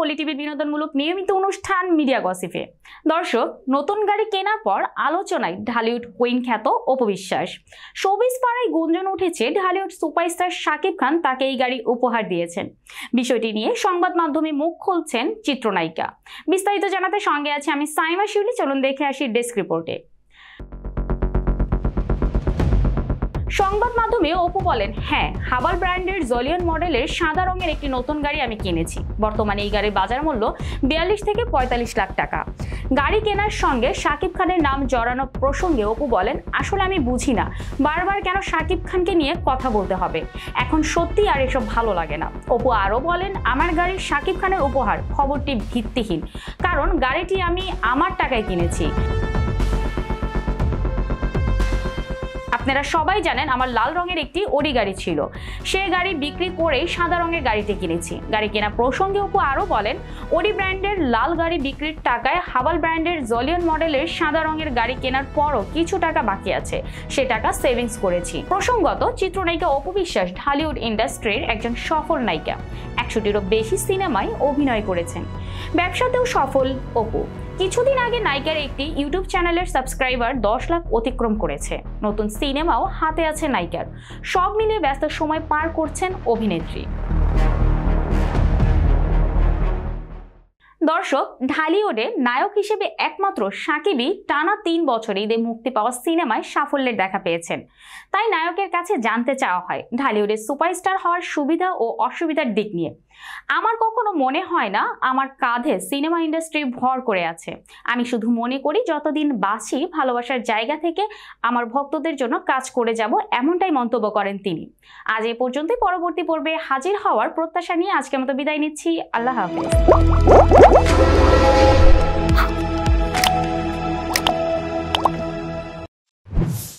পলিটিভির বিনোদনমূলক নিয়মিত অনুষ্ঠান মিডিয়া গসিপে। দর্শক, নতুন গাড়ি কেনার পর আলোচনায় ঢালিউড কুইন খ্যাত অপু বিশ্বাস। শোবিজ পাড়ায় গুঞ্জন উঠেছে ঢালিউড সুপারস্টার শাকিব খান তাকে এই গাড়ি উপহার দিয়েছেন। বিষয়টি নিয়ে সংবাদ মাধ্যমে মুখ খুলছেন চিত্রনায়িকা। বিস্তারিত জানাতে সঙ্গে আছে আমি সাইমা শিউলি। চলুন দেখে আসি ডেস্ক রিপোর্টে। সংবাদ মাধ্যমে অপু বলেন, হ্যাঁ, হাভাল ব্র্যান্ডের জলিয়ন মডেলের সাদা রঙের একটি নতুন গাড়ি আমি কিনেছি। বর্তমানে এই গাড়ির বাজার মূল্য 42 থেকে 45 লাখ টাকা। গাড়ি কেনার সঙ্গে শাকিব খানের নাম জড়ানো প্রসঙ্গে অপু বলেন, আসলে আমি বুঝি না বারবার কেন শাকিব খানকে নিয়ে কথা বলতে হবে। এখন সত্যি আর এসব ভালো লাগে না। অপু আরও বলেন, আমার গাড়ি শাকিব খানের উপহার, খবরটি ভিত্তিহীন, কারণ গাড়িটি আমি আমার টাকায় কিনেছি। আপনারা সবাই জানেন আমার লাল রঙের একটি ওডি গাড়ি ছিল, সে গাড়ি বিক্রি করেই সাদা রঙের গাড়িটি কিনেছি। গাড়ি কেনা প্রসঙ্গে অপু আরও বলেন, ওডি ব্র্যান্ডের লাল গাড়ি বিক্রির টাকায় হাভাল ব্র্যান্ডের জলিয়ন মডেলের সাদা রঙের গাড়ি কেনার পরও কিছু টাকা বাকি আছে, সে টাকা সেভিংস করেছি। প্রসঙ্গত, চিত্রনায়িকা অপু বিশ্বাস ঢালিউড ইন্ডাস্ট্রির একজন সফল নায়িকা। 100টিরও বেশি সিনেমায় অভিনয় করেছেন। ব্যবসাতেও সফল অপু। কিছুদিন আগে নায়িকার একটি ইউটিউব চ্যানেলের সাবস্ক্রাইবার 10 লাখ অতিক্রম করেছে। নতুন সিনেমাও হাতে আছে নায়িকার। সব মিলিয়ে ব্যস্ত সময় পার করছেন অভিনেত্রী। দর্শক, ঢালিউডে নায়ক হিসেবে একমাত্র শাকিবই টানা 3 বছর ঈদে মুক্তি পাওয়া সিনেমায় সাফল্যের দেখা পেয়েছেন। তাই নায়কের কাছে জানতে চাওয়া হয় ঢালিউডের সুপারস্টার হওয়ার সুবিধা ও অসুবিধার দিক নিয়ে। আমার কখনো মনে হয় না আমার কাঁধে সিনেমা ইন্ডাস্ট্রি ভর করে আছে। আমি শুধু মনে করি যতদিন বাঁচি ভালোবাসার জায়গা থেকে আমার ভক্তদের জন্য কাজ করে যাব, এমনটাই মন্তব্য করেন তিনি। আজ এ পর্যন্তই। পরবর্তী পর্বে হাজির হওয়ার প্রত্যাশা নিয়ে আজকের মতো বিদায় নিচ্ছি। আল্লাহ হাফেজ।